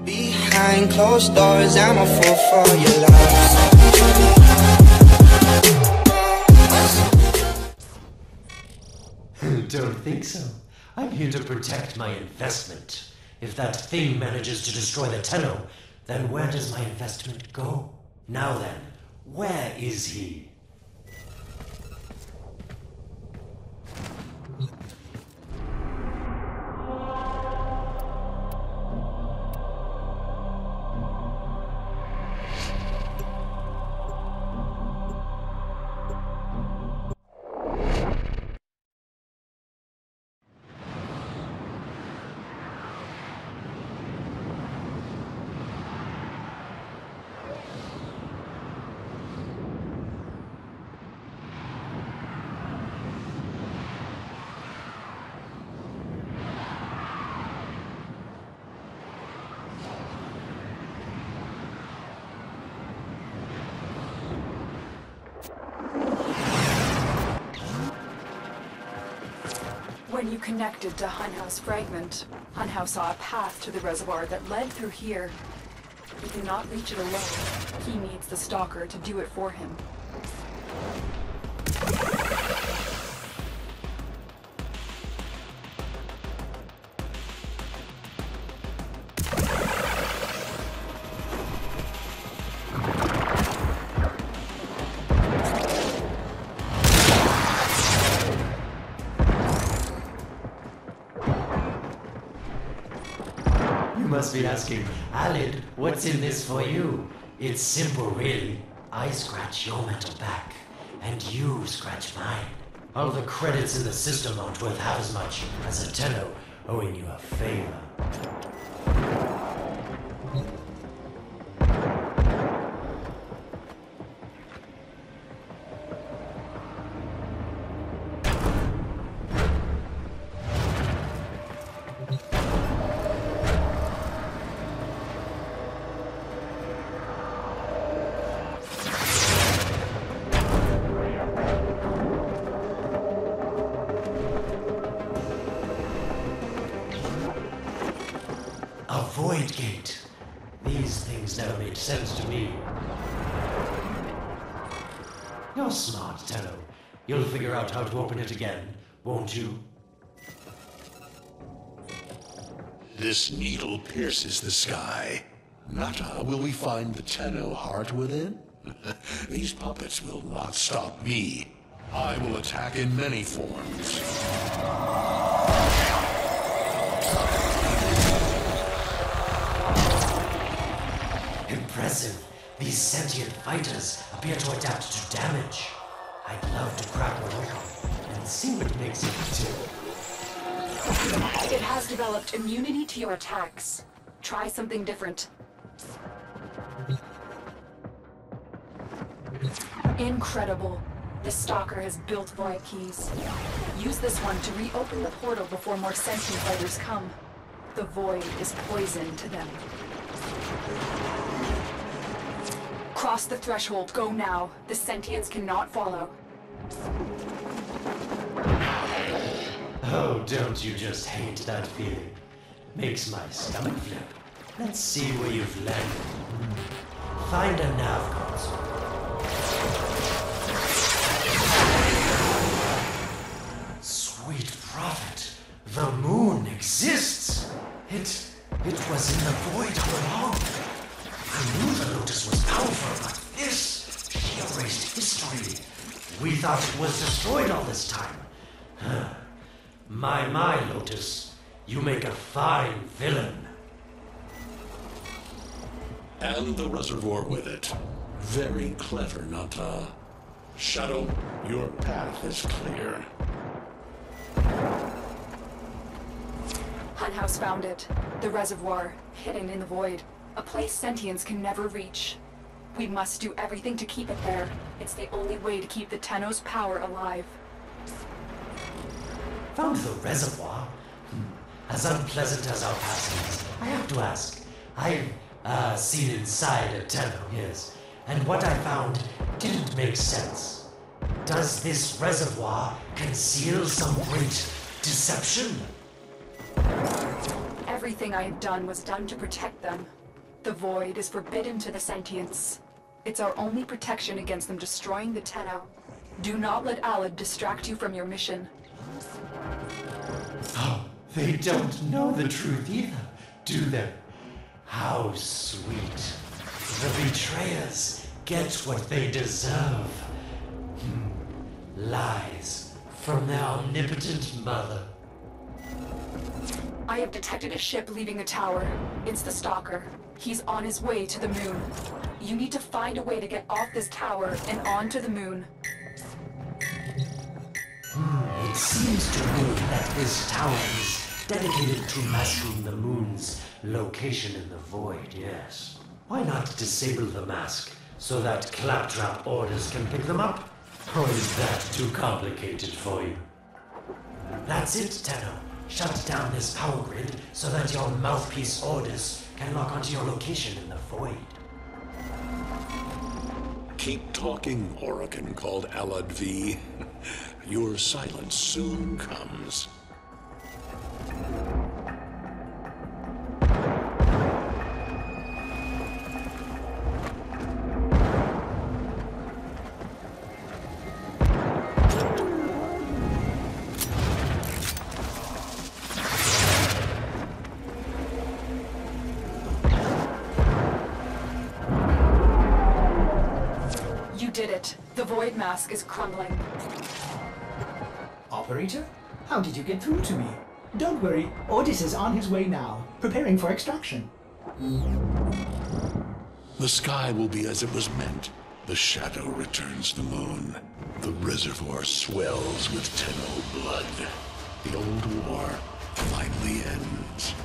Behind closed doors, I'm a fool for your love. Don't think so. I'm here to protect my investment. If that thing manages to destroy the Tenno, then where does my investment go? Now then, where is he? When you connected to Hunhouse Fragment, Hunhouse saw a path to the reservoir that led through here. He cannot reach it alone. He needs the Stalker to do it for him. You must be asking, Alid, what's in this for you? It's simple, really. I scratch your mental back, and you scratch mine. All the credits in the system aren't worth half as much as a Tenno owing you a favor. A void gate. These things never made sense to me. You're smart, Tenno. You'll figure out how to open it again, won't you? This needle pierces the sky. Nata, will we find the Tenno heart within? These puppets will not stop me. I will attack in many forms. Impressive. These sentient fighters appear to adapt to damage. I'd love to crack one open and see what makes it tick. It has developed immunity to your attacks. Try something different. Incredible. The Stalker has built void keys. Use this one to reopen the portal before more sentient fighters come. The void is poison to them. Cross the threshold. Go now. The sentients cannot follow. Oh, don't you just hate that feeling? Makes my stomach flip. Let's see where you've landed. Find a nav console. Sweet prophet, the moon exists. It was in the void all along. I knew the Lotus was powerful, but this, she erased history. We thought it was destroyed all this time. My, Lotus, you make a fine villain. And the reservoir with it. Very clever, Nata. Shadow, your path is clear. Hunhouse found it. The reservoir, hidden in the void. A place sentients can never reach. We must do everything to keep it there. It's the only way to keep the Tenno's power alive. Found the reservoir? As unpleasant as our past is, I have to ask. I've seen inside a Tenno, yes. And what I found didn't make sense. Does this reservoir conceal some great deception? Everything I have done was done to protect them. The Void is forbidden to the sentients. It's our only protection against them destroying the Tenno. Do not let Alad distract you from your mission. Oh, they don't know the truth either, do they? How sweet. The betrayers get what they deserve. Lies from their omnipotent mother. I have detected a ship leaving the tower. It's the Stalker. He's on his way to the moon. You need to find a way to get off this tower and onto the moon. It seems to me that this tower is dedicated to masking the moon's location in the void, yes. Why not disable the mask so that claptrap orders can pick them up? Or is that too complicated for you? That's it, Tenno. Shut down this power grid so that your mouthpiece orders can lock onto your location in the void. Keep talking, Orokin called Alad V. Your silence soon comes. You did it. The Void Mask is crumbling. Operator? How did you get through to me? Don't worry, Ordis is on his way now, preparing for extraction. The sky will be as it was meant. The shadow returns the moon. The reservoir swells with Tenno blood. The old war finally ends.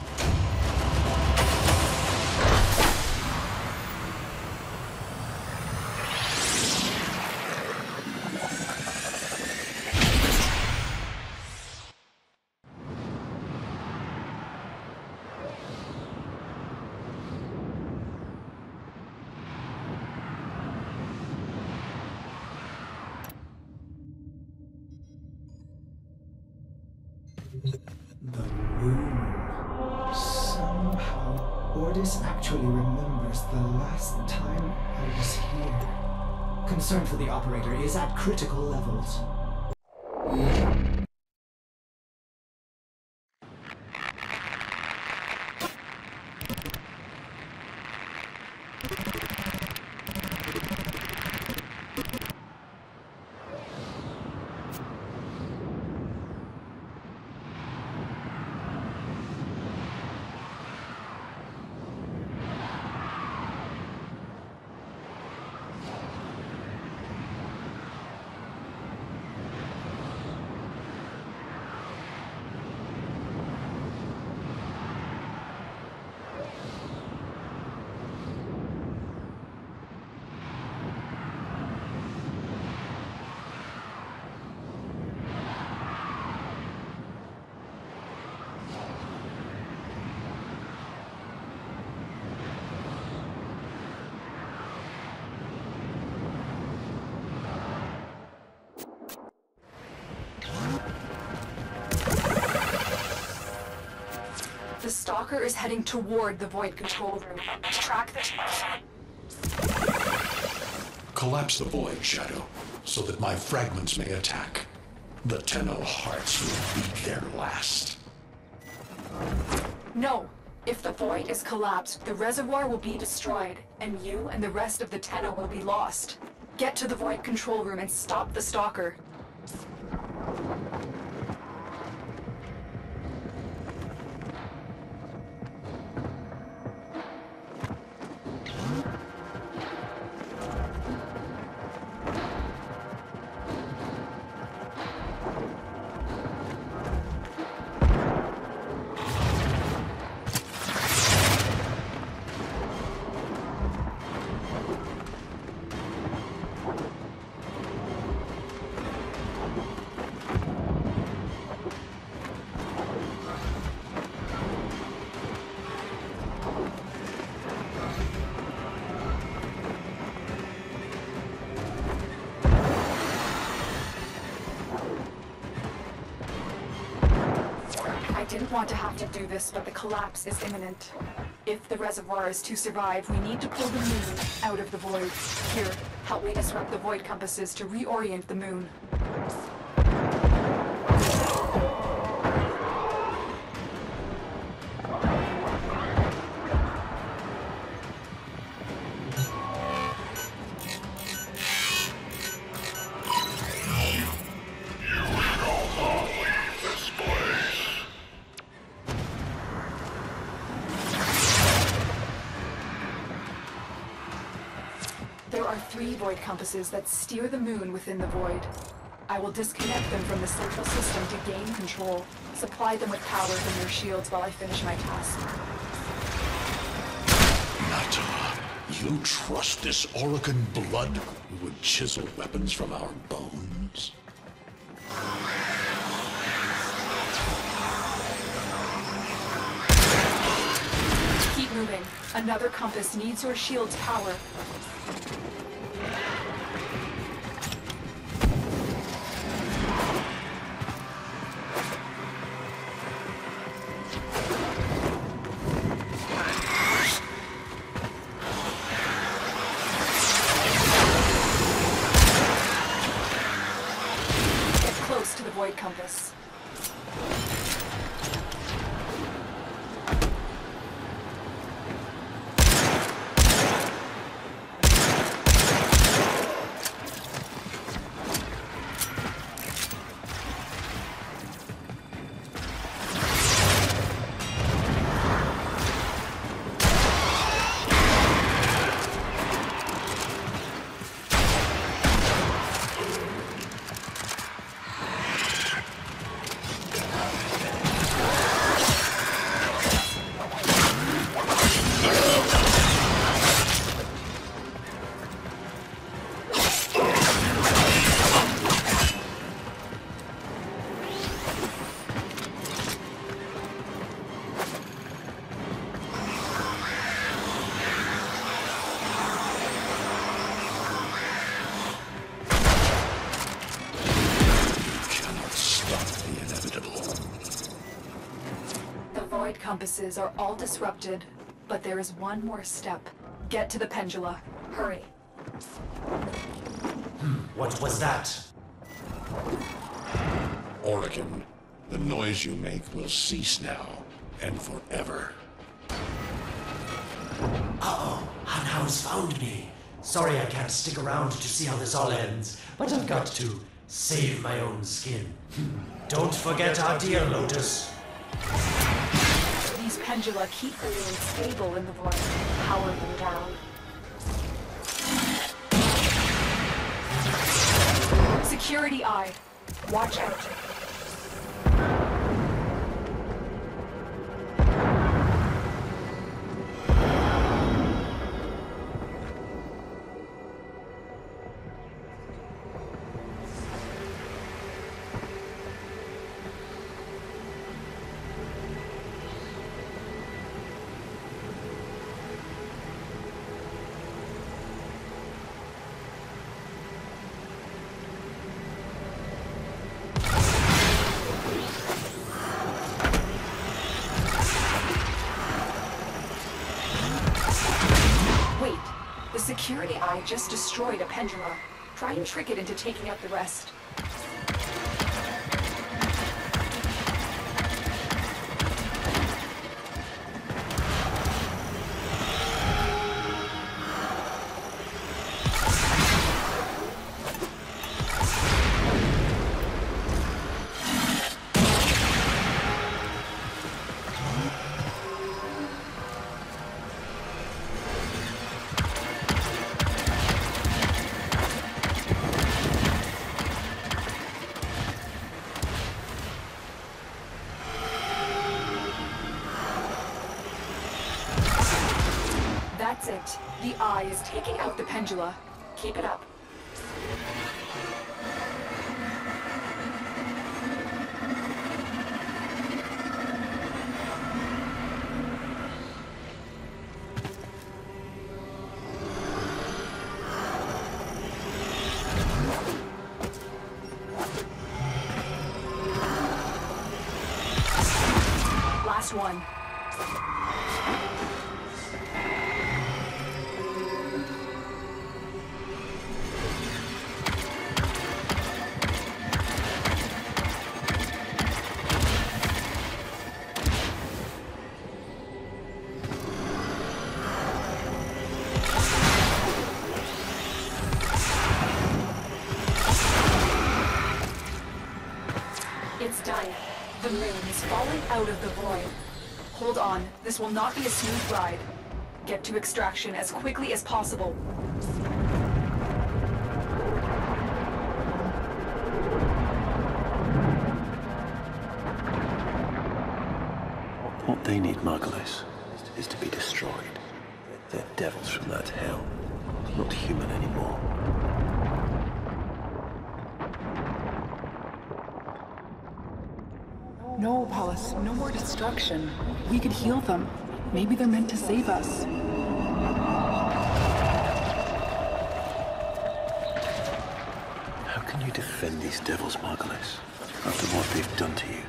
The moon. Somehow, Ordis actually remembers the last time I was here. Concern for the operator is at critical levels. The Stalker is heading toward the Void control room. Track this person. Collapse the void, Shadow, so that my fragments may attack. The Tenno hearts will beat their last. No. If the Void is collapsed, the reservoir will be destroyed, and you and the rest of the Tenno will be lost. Get to the Void control room and stop the Stalker. don't want to have to do this, but the collapse is imminent. If the reservoir is to survive, we need to pull the moon out of the void. Here, help me disrupt the void compasses to reorient the moon. There are 3 void compasses that steer the moon within the void. I will disconnect them from the central system to gain control. Supply them with power from their shields while I finish my task. Nata, you trust this Orokin blood who would chisel weapons from our bones? Keep moving. Another compass needs your shield's power. Get close to the void compass. Compasses are all disrupted, but there is one more step. Get to the pendula. Hurry. What was that? Orokin, the noise you make will cease now, and forever. Uh-oh, Hanhouse found me. Sorry I can't stick around to see how this all ends, but I've got to save my own skin. Don't forget our dear Lotus. These pendula keep the moon stable in the void. Power them down. Security eye. Watch out. Security eye just destroyed a pendulum. Try and trick it into taking out the rest. That's it. The eye is taking out the pendula. Keep it up. one. It's done. The moon is falling out of the void. Hold on, this will not be a smooth ride. Get to extraction as quickly as possible. What they need, Margulis, is to be destroyed. They're devils from that hell, not human anymore. No, Paulus, no more destruction. We could heal them. Maybe they're meant to save us. How can you defend these devils, Margulis, after what they've done to you?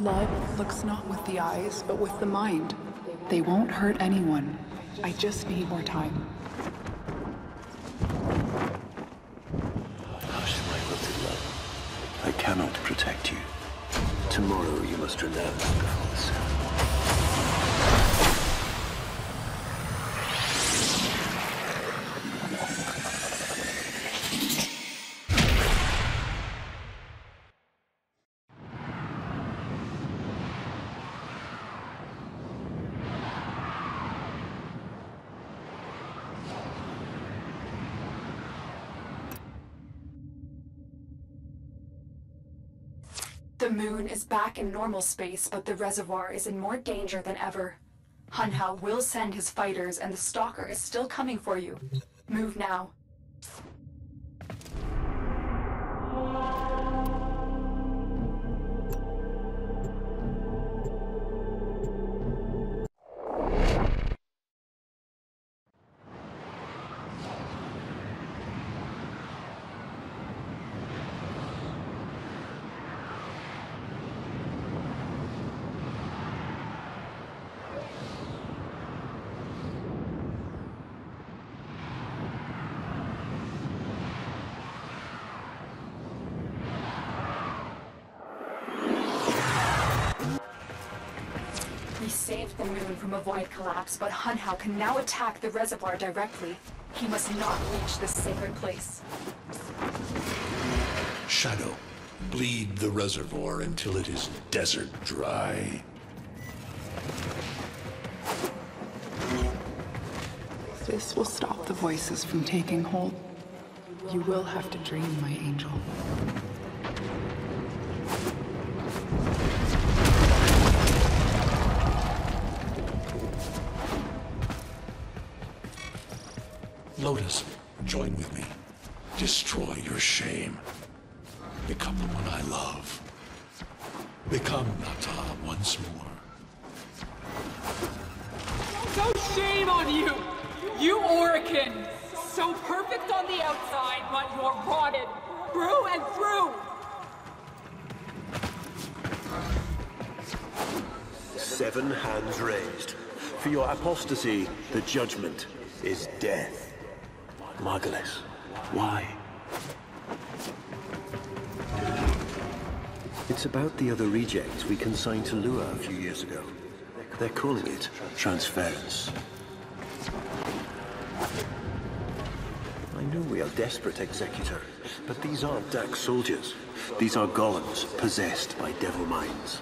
Love looks not with the eyes, but with the mind. They won't hurt anyone. I just need more time. Hush, my wilted love. I cannot protect you. Tomorrow you must renounce before the sun. The moon is back in normal space, but the reservoir is in more danger than ever. Hunhao will send his fighters, and the Stalker is still coming for you. Move now. We saved the moon from a void collapse, but Hunhao can now attack the reservoir directly. He must not reach this sacred place. Shadow, bleed the reservoir until it is desert dry. This will stop the voices from taking hold. You will have to dream, my angel. Lotus, join with me. Destroy your shame. Become the one I love. Become Nata once more. No shame on you! You Orican! So perfect on the outside, but you're rotted through and through! 7 hands raised. For your apostasy, the judgment is death. Margulis, why? It's about the other rejects we consigned to Lua a few years ago. They're calling it transference. I know we are desperate, Executor, but these aren't Dax soldiers. These are golems possessed by devil minds.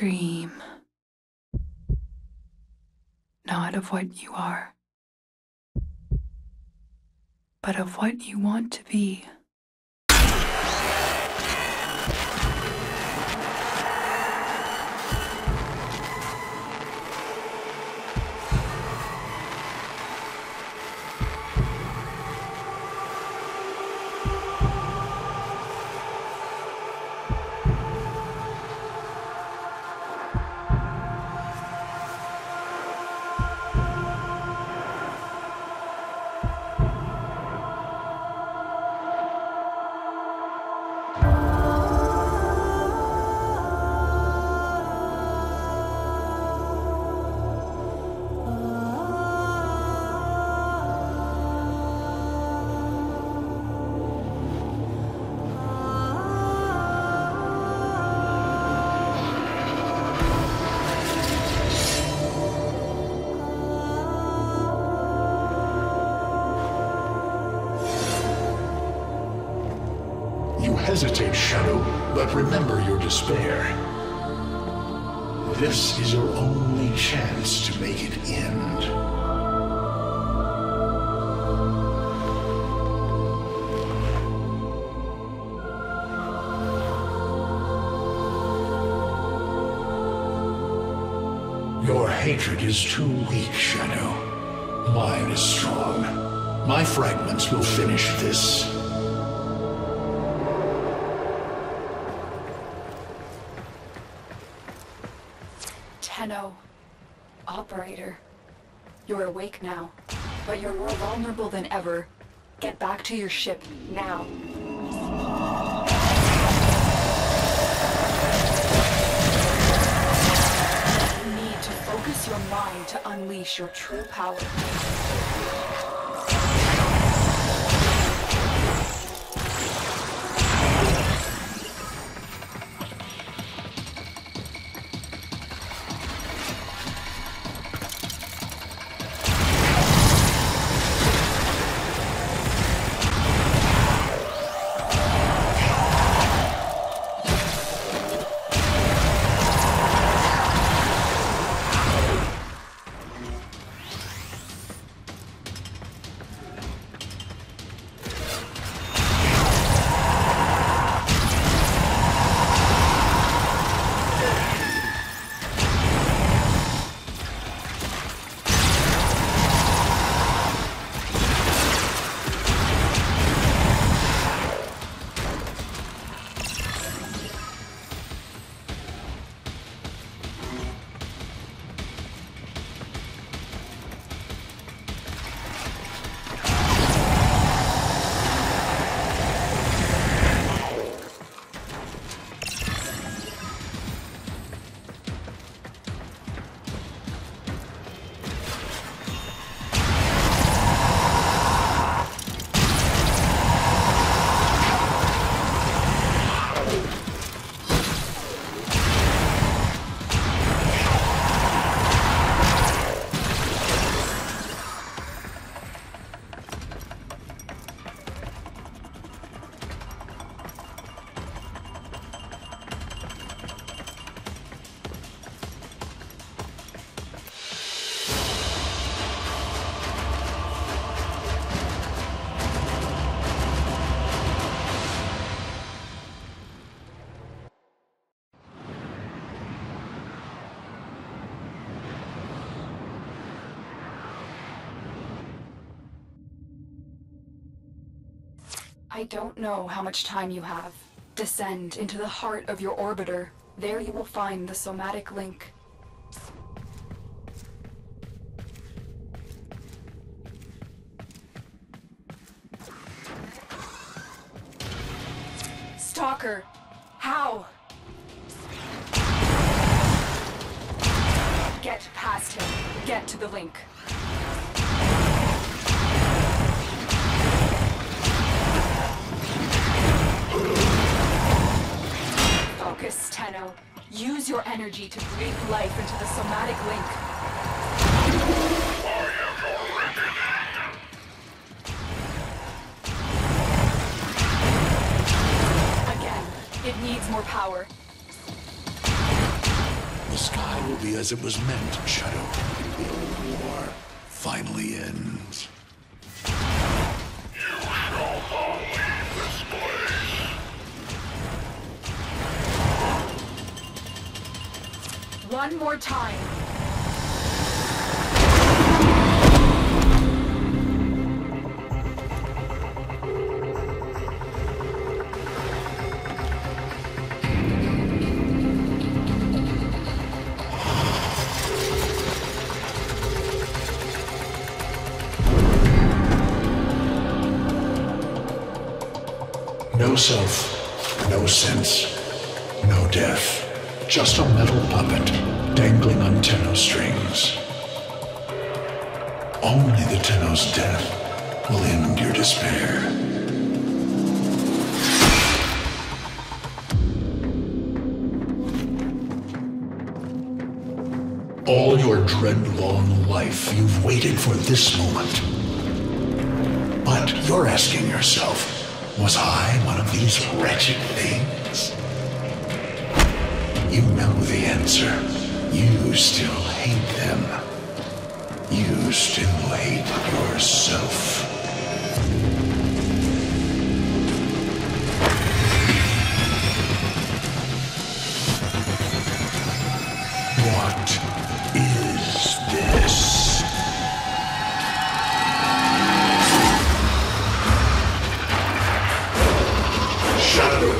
dream. Not of what you are, but of what you want to be. You hesitate, Shadow, but remember your despair. This is your only chance to make it end. Your hatred is too weak, Shadow. Mine is strong. My fragments will finish this. Tenno. Operator. You're awake now, but you're more vulnerable than ever. Get back to your ship, now. You need to focus your mind to unleash your true power. I don't know how much time you have. Descend into the heart of your orbiter. There you will find the somatic link. Stalker! How? Get past him. Get to the link. Focus, Tenno. Use your energy to breathe life into the somatic link. Again, it needs more power. The sky will be as it was meant, Shadow. The old war finally ends. You shall not leave this place. One more time. No self, no sense, no death. Just a metal puppet dangling on Tenno strings. Only the Tenno's death will end your despair. All your dread-long life, you've waited for this moment. But you're asking yourself, was I one of these wretched things? You know the answer. You still hate them. You still hate yourself. What is this? Shadow.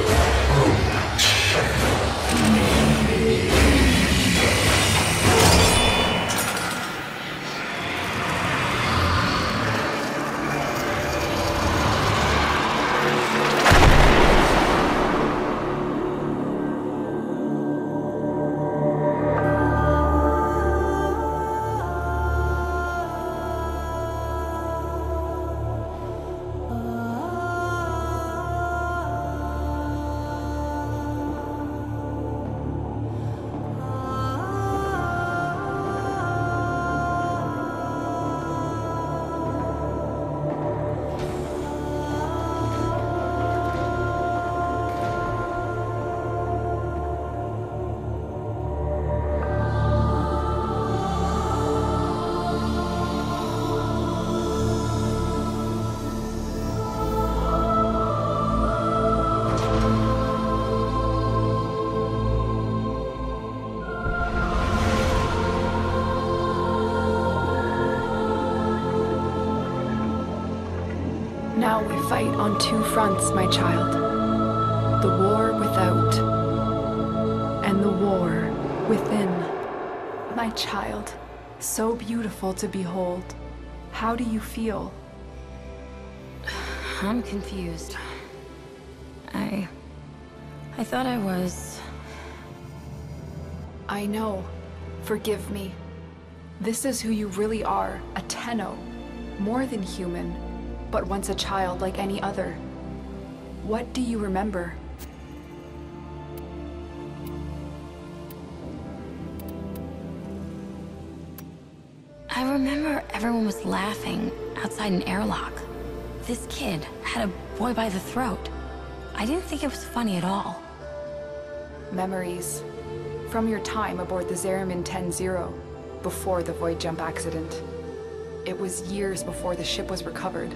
Now we fight on two fronts, my child. The war without, and the war within. My child, so beautiful to behold. How do you feel? I'm confused. I thought I was... I know. Forgive me. This is who you really are, a Tenno. More than human, but once a child like any other. What do you remember? I remember everyone was laughing outside an airlock. This kid had a boy by the throat. I didn't think it was funny at all. Memories. From your time aboard the Zariman 10-0, before the void jump accident. It was years before the ship was recovered.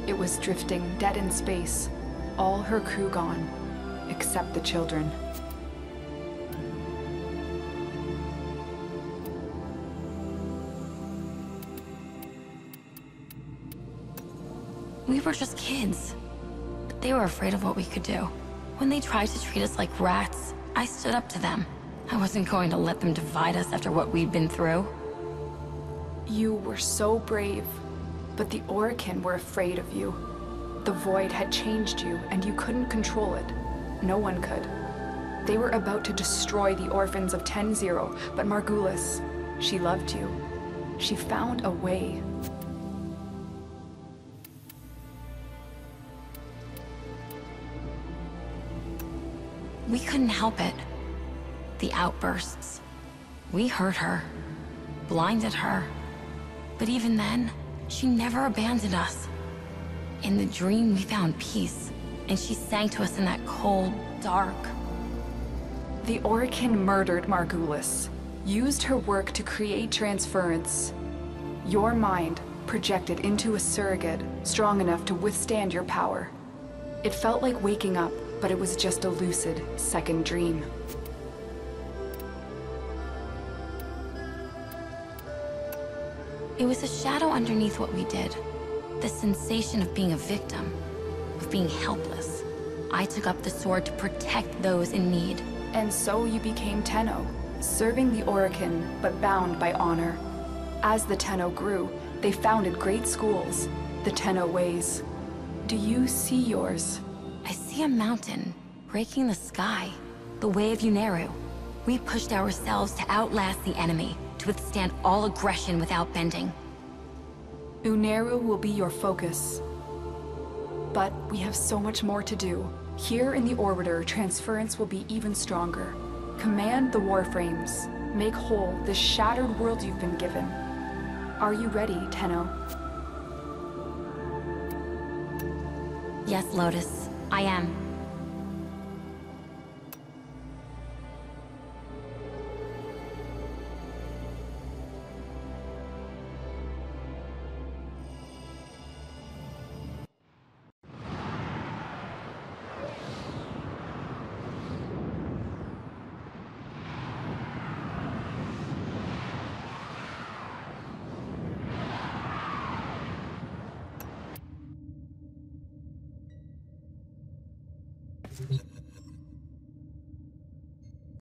It was drifting dead in space. All her crew gone, except the children. We were just kids. But they were afraid of what we could do. When they tried to treat us like rats, I stood up to them. I wasn't going to let them divide us after what we'd been through. You were so brave, but the Orokin were afraid of you. The void had changed you, and you couldn't control it. No one could. They were about to destroy the orphans of 10-0, but Margulis, she loved you. She found a way. We couldn't help it. The outbursts. We hurt her, blinded her. But even then, she never abandoned us. In the dream, we found peace, and she sang to us in that cold, dark... The Orokin murdered Margulis. used her work to create transference. Your mind projected into a surrogate strong enough to withstand your power. It felt like waking up, but it was just a lucid second dream. It was a shadow underneath what we did. The sensation of being a victim, of being helpless. I took up the sword to protect those in need. And so you became Tenno, serving the Orokin, but bound by honor. As the Tenno grew, they founded great schools, the Tenno ways. Do you see yours? I see a mountain breaking the sky, the way of Uneru. We pushed ourselves to outlast the enemy, to withstand all aggression without bending. Uneru will be your focus. But we have so much more to do. Here in the Orbiter, transference will be even stronger. Command the Warframes. Make whole this shattered world you've been given. Are you ready, Tenno? Yes, Lotus, I am.